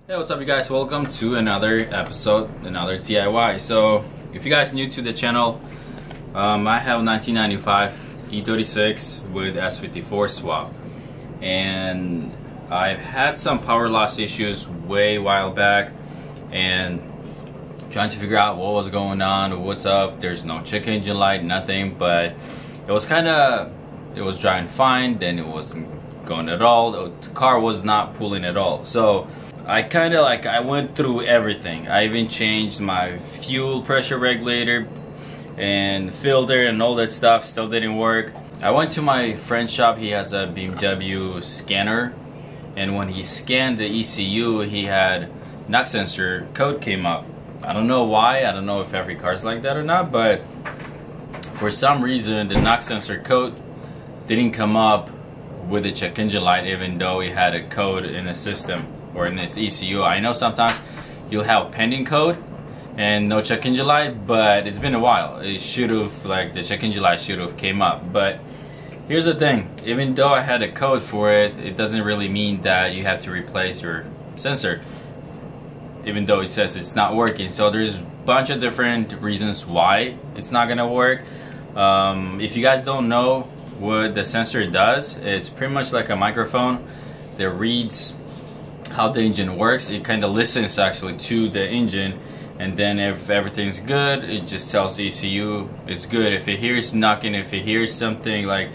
Hey, what's up you guys? Welcome to another episode, another DIY. So if you guys new to the channel, I have 1995 E36 with S54 swap, and I've had some power loss issues way while back and trying to figure out what was going on, what's up. There's no check engine light, nothing, but it was driving fine, then it wasn't going at all. The car was not pulling at all. So I went through everything. I even changed my fuel pressure regulator and filter and all that stuff. Still didn't work. I went to my friend's shop. He has a BMW scanner, and when he scanned the ECU, he had knock sensor code came up. I don't know why. I don't know if every car's like that or not, but for some reason the knock sensor code didn't come up with the check engine light, even though it had a code in the system or in this ECU. I know sometimes you'll have pending code and no check engine light, but it's been a while. It should have, like, the check engine light should have came up. But here's the thing, even though I had a code for it, it doesn't really mean that you have to replace your sensor, even though it says it's not working. So there's a bunch of different reasons why it's not gonna work. If you guys don't know what the sensor does, it's pretty much like a microphone that reads how the engine works. It kind of listens actually to the engine, and then if everything's good, it just tells the ECU it's good. If it hears knocking, if it hears something like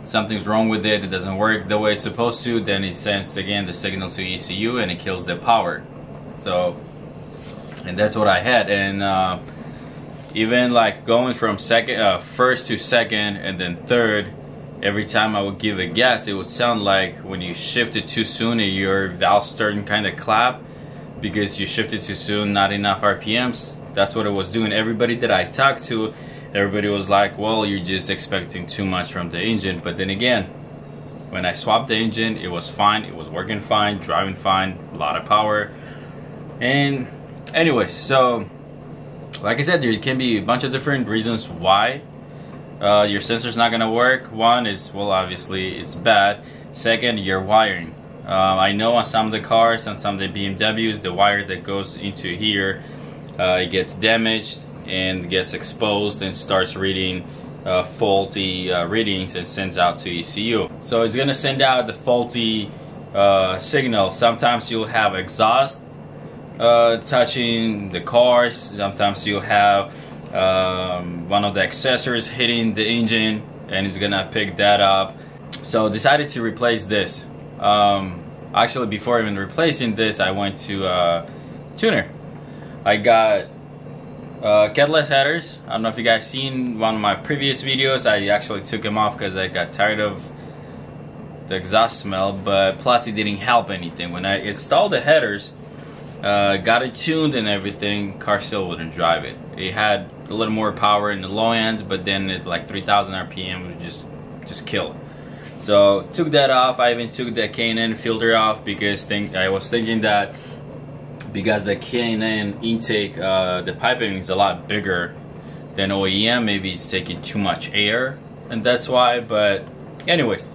something's wrong with it, it doesn't work the way it's supposed to, then it sends again the signal to ECU and it kills the power. So, and that's what I had. And even like going from first to second and then third, every time I would give a gas, it would sound like when you shifted too soon, your valve starting kind of clap because you shifted too soon, not enough RPMs. That's what it was doing. Everybody that I talked to, everybody was like, well, you're just expecting too much from the engine. But then again, when I swapped the engine, it was fine. It was working fine, driving fine, a lot of power. And anyways, so like I said, there can be a bunch of different reasons why your sensor's not gonna work. One is, well, obviously it's bad. Second, your wiring. I know on some of the cars, on some of the BMWs, the wire that goes into here, it gets damaged and gets exposed and starts reading faulty readings and sends out to ECU. So it's gonna send out the faulty signal. Sometimes you'll have exhaust touching the cars. Sometimes you'll have one of the accessories hitting the engine, and it's gonna pick that up. So decided to replace this. Actually, before even replacing this, I went to tuner. I got ketless headers. I don't know if you guys seen one of my previous videos. I actually took them off because I got tired of the exhaust smell, but plus it didn't help anything. When I installed the headers, got it tuned and everything, car still wouldn't drive it. It had a little more power in the low ends, but then at like 3,000 RPM was just killed. So took that off. I even took the K&N filter off because I was thinking that because the K&N intake, the piping is a lot bigger than OEM, maybe it's taking too much air, and that's why. But anyways,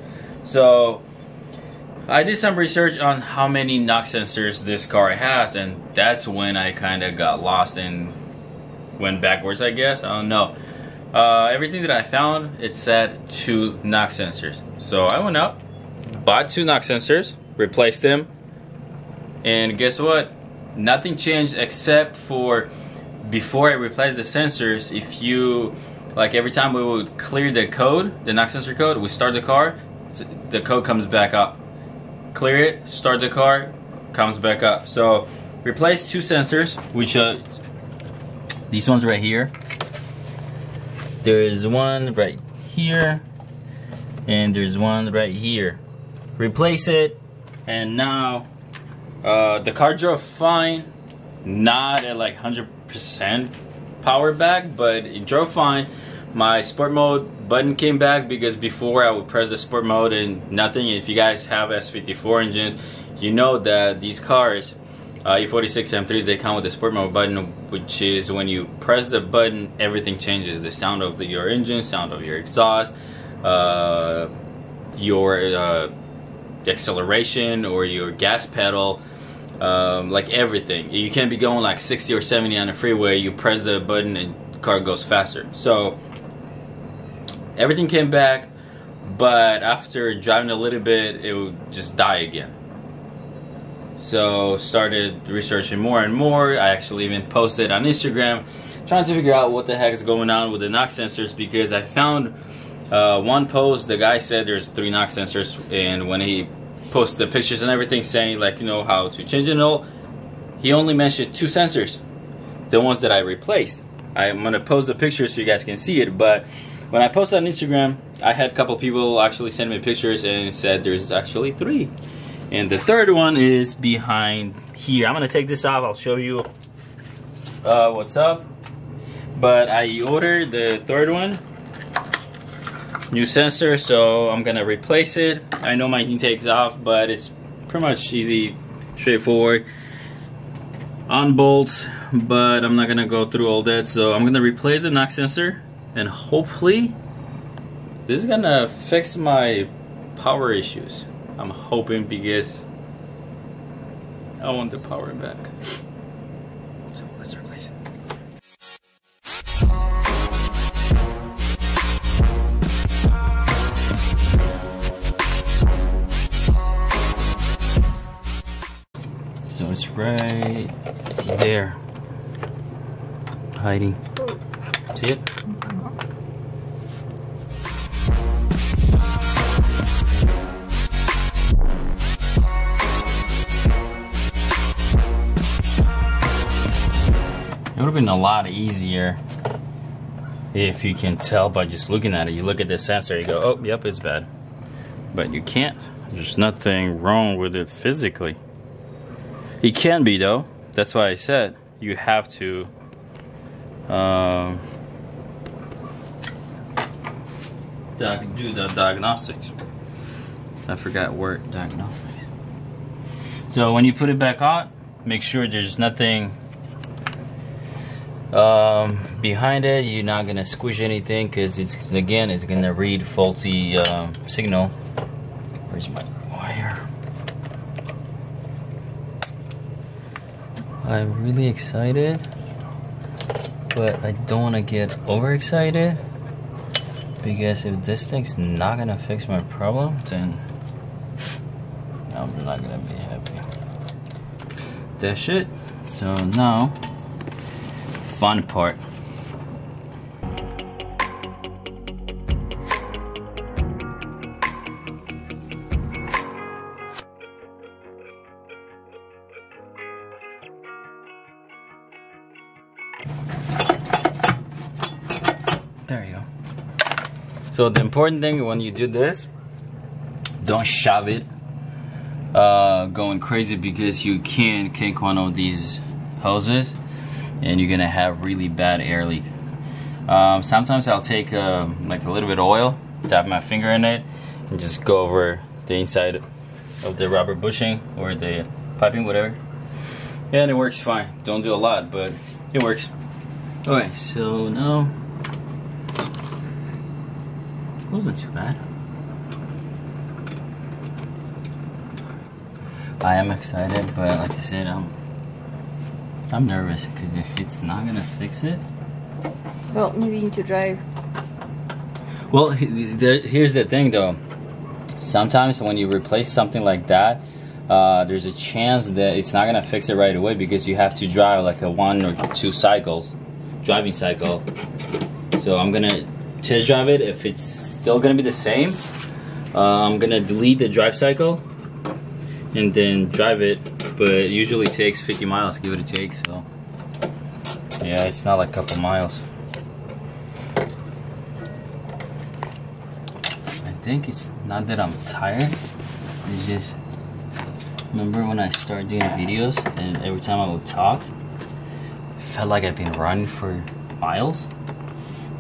so I did some research on how many knock sensors this car has, and that's when I kind of got lost and went backwards, I guess. I don't know. Everything that I found, it said 2 knock sensors. So I went up, bought 2 knock sensors, replaced them, and guess what? Nothing changed except for before I replaced the sensors. If you, like, every time we would clear the code, the knock sensor code, we start the car, the code comes back up. Clear it, start the car, comes back up. So replace 2 sensors, which are these ones right here. There's one right here and there's one right here. Replace it, and now the car drove fine, not at like 100% power back, but it drove fine. My sport mode button came back because before I would press the sport mode and nothing. If you guys have S54 engines, you know that these cars, E36 M3s, they come with the sport mode button, which is when you press the button, everything changes. The sound of your engine, sound of your exhaust, your acceleration or your gas pedal, like everything. You can't be going like 60 or 70 on the freeway. You press the button and the car goes faster. So everything came back, but after driving a little bit, it would just die again. So started researching more and more. I actually even posted on Instagram trying to figure out what the heck is going on with the knock sensors, because I found one post, the guy said there's 3 knock sensors, and when he posted the pictures and everything saying like, you know, how to change it all, he only mentioned 2 sensors, the ones that I replaced. I'm gonna post the pictures so you guys can see it, but when I posted on Instagram, I had a couple people actually send me pictures and said there's actually 3. And the third one is behind here. I'm gonna take this off, I'll show you what's up. But I ordered the third one, new sensor, so I'm gonna replace it. I know my intake's off, but it's pretty much easy, straightforward. On bolts, but I'm not gonna go through all that. So I'm gonna replace the knock sensor, and hopefully this is gonna fix my power issues. I'm hoping, because I want the power back. So let's replace it. So it's right there, hiding. See it? It would have been a lot easier if you can tell by just looking at it. You look at the sensor, you go, oh, yep, it's bad. But you can't. There's nothing wrong with it physically. It can be, though. That's why I said you have to do the diagnostics. I forgot word, diagnostics. So when you put it back on, make sure there's nothing behind it. You're not gonna squish anything, because it's gonna read faulty signal. Where's my wire? I'm really excited, but I don't want to get overexcited, because if this thing's not gonna fix my problem, then I'm not gonna be happy. That's it. So now, fun part. There you go. So the important thing when you do this, don't shove it going crazy, because you can kink one of these hoses and you're gonna have really bad air leak. Sometimes I'll take like a little bit of oil, dab my finger in it, and just go over the inside of the rubber bushing or the piping, whatever, and it works fine. Don't do a lot, but it works. Okay, so now it wasn't too bad. I am excited, but like I said, I'm nervous, because if it's not gonna fix it, well, maybe you need to drive. Well, here's the thing though. Sometimes when you replace something like that, there's a chance that it's not gonna fix it right away, because you have to drive like a 1 or 2 cycles, driving cycle. So I'm gonna test drive it. If it's still gonna be the same, I'm gonna delete the drive cycle and then drive it, but it usually takes 50 miles, give it a take. So yeah, it's not like a couple miles. I think it's not that I'm tired, it's just, remember when I started doing videos and every time I would talk, it felt like I've been running for miles.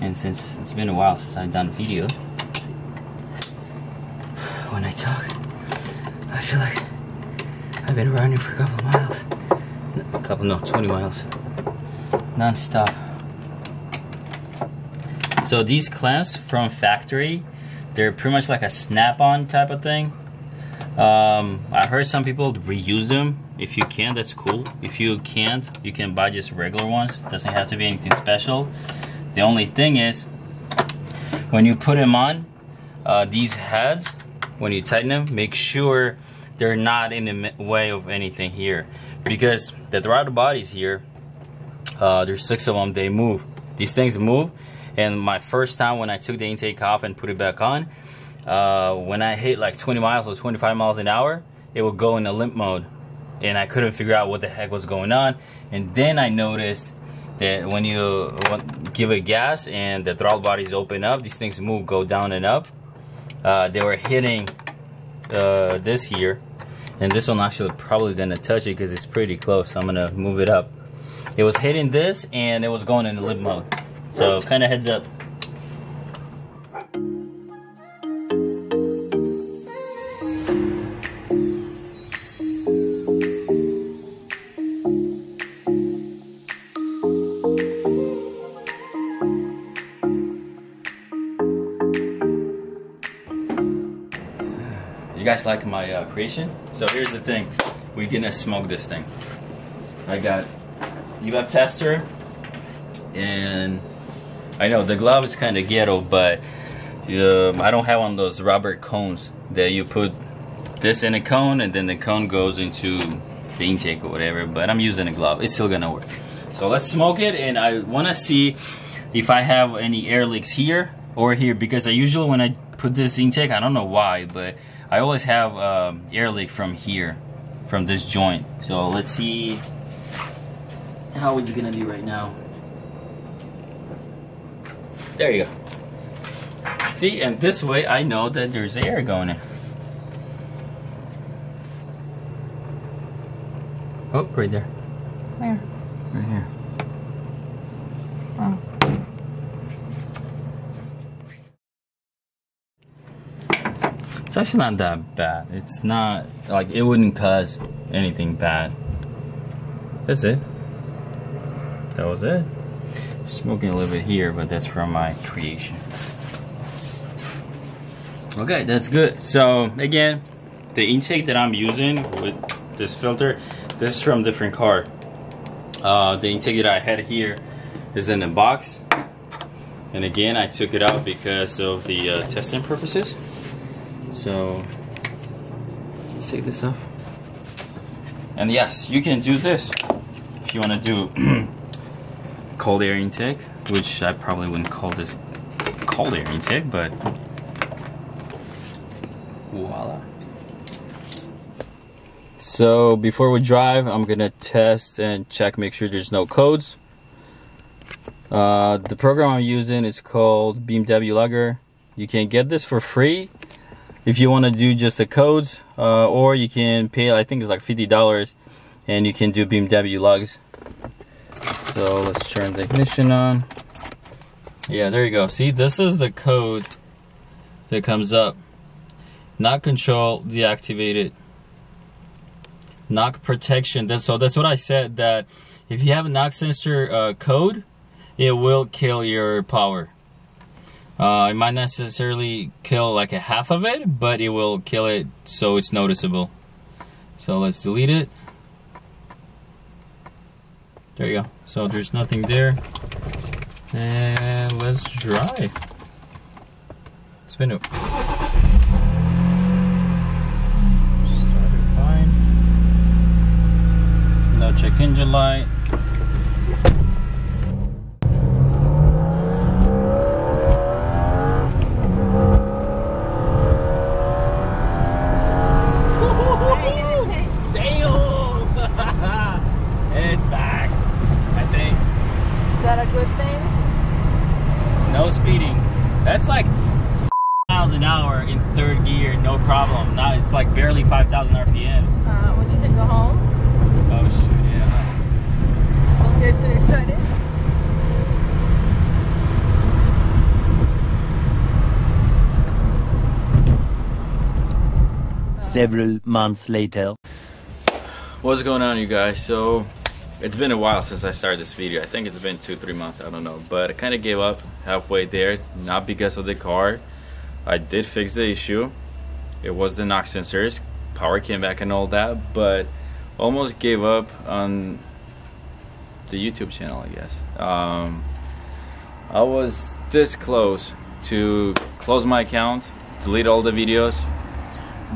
And since it's been a while since I've done videos, when I talk, I feel like I've been running for a couple miles. 20 miles. Non-stop. So these clamps from factory, they're pretty much like a snap-on type of thing. I heard some people reuse them. If you can, that's cool. If you can't, you can buy just regular ones. It doesn't have to be anything special. The only thing is, when you put them on, these heads, when you tighten them, make sure they're not in the way of anything here, because the throttle bodies here, there's 6 of them, they move. These things move, and my first time when I took the intake off and put it back on, when I hit like 20 miles or 25 miles an hour, it would go in a limp mode, and I couldn't figure out what the heck was going on. And then I noticed that when you give it gas and the throttle bodies open up, these things move, go down and up. They were hitting this here, and this one actually probably gonna touch it because it's pretty close. So I'm gonna move it up. It was hitting this and it was going in the limp mode. So kind of heads up. You guys like my creation? So here's the thing, we're gonna smoke this thing. I got UF tester, and I know the glove is kind of ghetto, but I don't have one of those rubber cones that you put this in a cone and then the cone goes into the intake or whatever, but I'm using a glove. It's still gonna work. So let's smoke it, and I want to see if I have any air leaks here or here, because I usually, when I put this intake, I don't know why, but I always have air leak from here, from this joint. So let's see how it's gonna be right now. There you go. See, and this way I know that there's air going in. Oh, right there. Where? Right here. Oh. It's actually not that bad. It's not, like, it wouldn't cause anything bad. That's it. That was it. Smoking a little bit here, but that's from my creation. Okay, that's good. So again, the intake that I'm using with this filter, this is from a different car. The intake that I had here is in the box, and again I took it out because of the testing purposes. So let's take this off. And yes, you can do this if you want to do cold air intake, which I probably wouldn't call this cold air intake, but voila. So before we drive, I'm gonna test and check, make sure there's no codes. The program I'm using is called BMW Logger. You can get this for free if you want to do just the codes, or you can pay, I think it's like $50, and you can do BMW logs. So let's turn the ignition on. Yeah, there you go. See, this is the code that comes up. Knock control deactivated. Knock protection. So that's what I said, that if you have a knock sensor code, it will kill your power. It might not necessarily kill like a half of it, but it will kill it so it's noticeable. So let's delete it. There you go. So there's nothing there. And let's drive. Spin it. Started fine. Now check engine light. It's back, I think. Is that a good thing? No speeding. That's like miles an hour in third gear, no problem. Now it's like barely 5,000 RPMs. When you should go home? Oh shoot, yeah. Don't get too excited. Several months later. What's going on, you guys? So it's been a while since I started this video. I think it's been 2-3 months, I don't know, but I kind of gave up halfway there, not because of the car. I did fix the issue. it was the knock sensors. Power came back and all that, but almost gave up on the YouTube channel, I guess. I was this close to close my account, delete all the videos,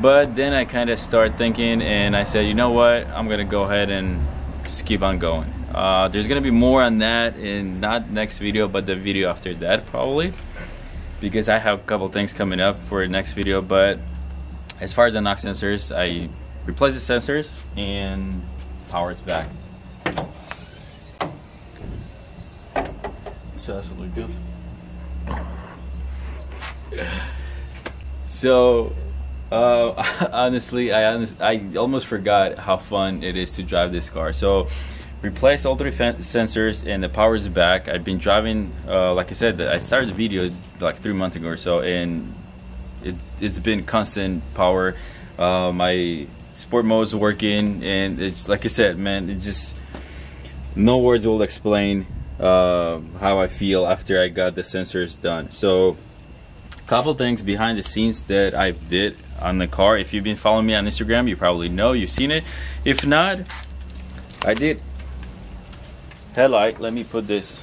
but then I kind of started thinking and I said, you know what, I'm gonna go ahead and just keep on going. There's gonna be more on that in not next video but the video after that, probably, because I have a couple things coming up for the next video. But as far as the knock sensors, I replaced the sensors and power is back. So that's what we do. So honestly, I almost forgot how fun it is to drive this car. So replaced all three sensors and the power is back. I've been driving, like I said, I started the video like 3 months ago or so, and it's been constant power. My sport mode is working, and it's like I said, man, it just, no words will explain how I feel after I got the sensors done. So a couple things behind the scenes that I did on the car. If you've been following me on Instagram, you probably know, you've seen it. If not, I did headlight. Let me put this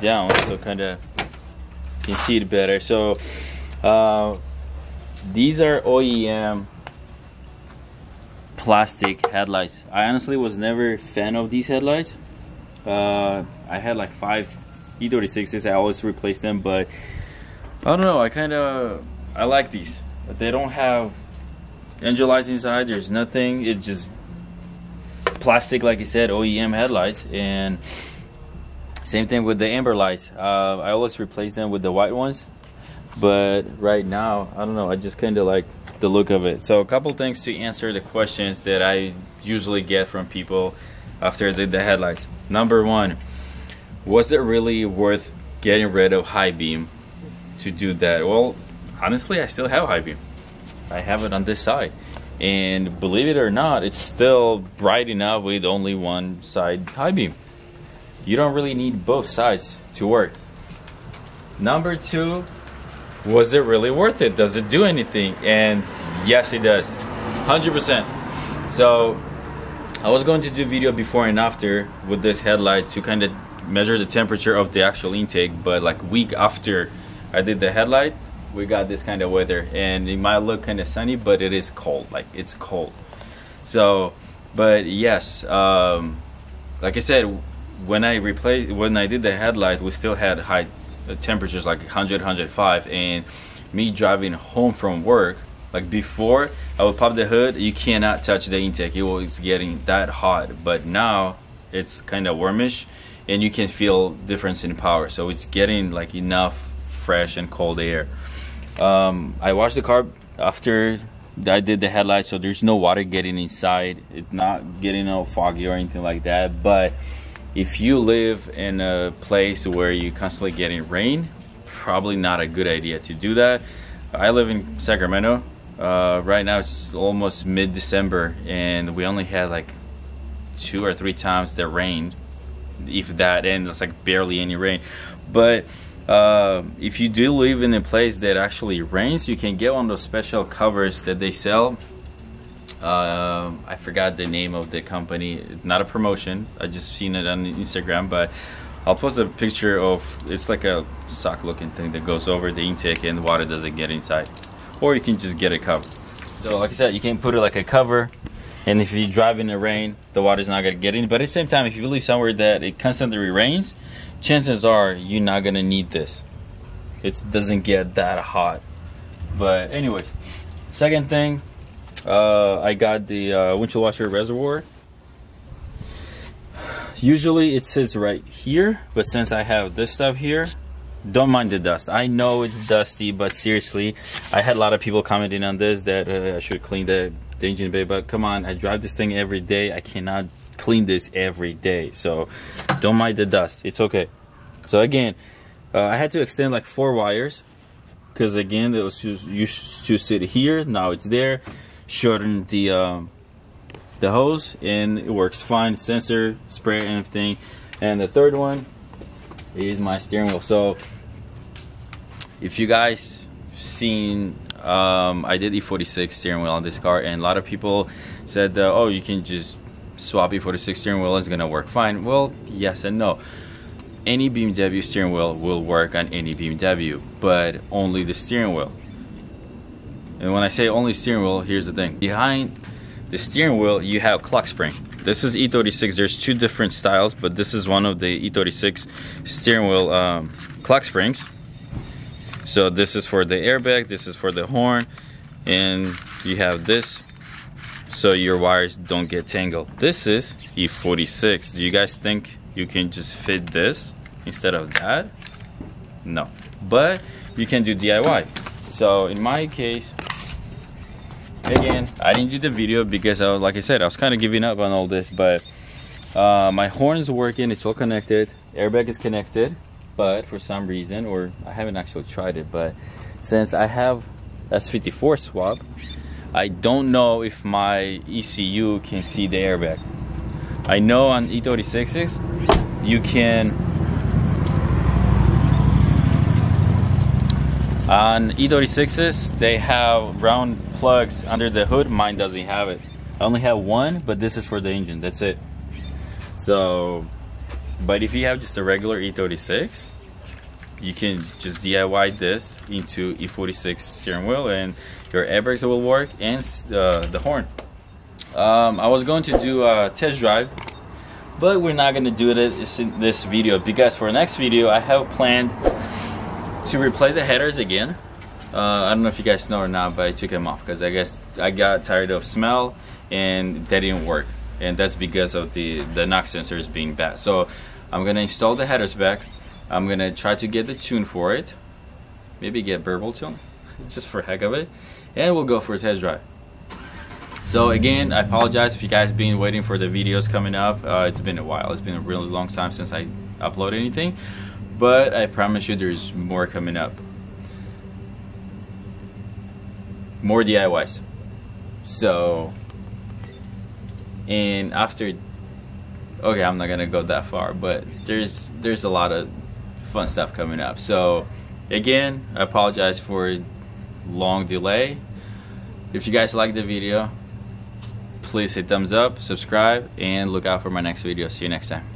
down so kind of you can see it better. So these are OEM plastic headlights. I honestly was never a fan of these headlights. I had like 5 E36s. I always replace them, but I don't know, I like these. But they don't have engine lights inside. There's nothing. It's just plastic, like I said, OEM headlights. And same thing with the amber lights. I always replace them with the white ones, but right now, I don't know, I just kind of like the look of it. So a couple things to answer the questions that I usually get from people after I did the headlights. Number one, was it really worth getting rid of high beam to do that? Well, honestly, I still have high beam. I have it on this side, and believe it or not, it's still bright enough with only one side high beam. You don't really need both sides to work. Number two, was it really worth it? Does it do anything? And yes, it does, 100%. So I was going to do video before and after with this headlight to kind of measure the temperature of the actual intake, but like a week after I did the headlight, we got this kind of weather, and it might look kind of sunny, but it is cold. Like, it's cold. So, but yes, like I said, when I did the headlight, we still had high temperatures, like 100, 105, and me driving home from work, like before, I would pop the hood, you cannot touch the intake, it was getting that hot. But now it's kind of warmish, and you can feel difference in power, so it's getting like enough fresh and cold air. I washed the car after I did the headlights, so there's no water getting inside. It's not getting all foggy or anything like that. But if you live in a place where you're constantly getting rain, probably not a good idea to do that. I live in Sacramento. Right now it's almost mid-December, and we only had like 2 or 3 times that rained, if that, and it's like barely any rain. But if you do live in a place that actually rains, you can get one of those special covers that they sell. I forgot the name of the company. Not a promotion, I just seen it on Instagram, but I'll post a picture of, it's like a sock looking thing that goes over the intake and the water doesn't get inside. Or you can just get a cover. So like I said, you can put it like a cover, and if you drive in the rain, the water's not gonna get in. But at the same time, if you live somewhere that it constantly rains, chances are you're not gonna need this. It doesn't get that hot. But anyways, second thing, I got the windshield washer Reservoir. Usually it sits right here, but since I have this stuff here, don't mind the dust. I know it's dusty, but seriously, I had a lot of people commenting on this that I should clean the engine bay, but come on, I drive this thing every day. I cannot clean this every day, so don't mind the dust, it's okay. So again, I had to extend like 4 wires, because again, it was used to sit here, now it's there. Shorten the hose, and it works fine. Sensor, spray, and everything. And the third one is my steering wheel. So if you guys seen I did E46 steering wheel on this car, and a lot of people said, oh, you can just swap E46 steering wheel, it's gonna work fine. Well, yes and no. Any BMW steering wheel will work on any BMW, but only the steering wheel. And when I say only steering wheel, here's the thing. Behind the steering wheel, you have clock spring. This is E36. There's two different styles, but this is one of the E36 steering wheel clock springs. So this is for the airbag, this is for the horn, and you have this so your wires don't get tangled. This is E46. Do you guys think you can just fit this instead of that? No, but you can do DIY. So in my case, again, I didn't do the video because like I said, I was kind of giving up on all this, but my horn is working, it's all connected, airbag is connected, but for some reason, or I haven't actually tried it, but since I have S54 swap, I don't know if my ECU can see the airbag. I know on E36s, you can, on E36s, they have round plugs under the hood. Mine doesn't have it. I only have one, but this is for the engine, that's it. So, but if you have just a regular E36, you can just DIY this into E46 steering wheel and your airbags will work, and the horn. I was going to do a test drive, but we're not going to do it in this video because for the next video I have planned to replace the headers again. I don't know if you guys know or not, but I took them off because I guess I got tired of smell and they didn't work, and that's because of the knock sensors being bad. So I'm gonna install the headers back. I'm gonna try to get the tune for it, maybe get burble tune just for heck of it, and we'll go for a test drive. So again, I apologize if you guys been waiting for the videos coming up. It's been a while. It's been a really long time since I uploaded anything, but I promise you there's more coming up. More DIYs. So, and after, okay, I'm not gonna go that far, but there's a lot of fun stuff coming up. So again, I apologize for long delay. If you guys like the video, please hit thumbs up, subscribe, and look out for my next video. See you next time.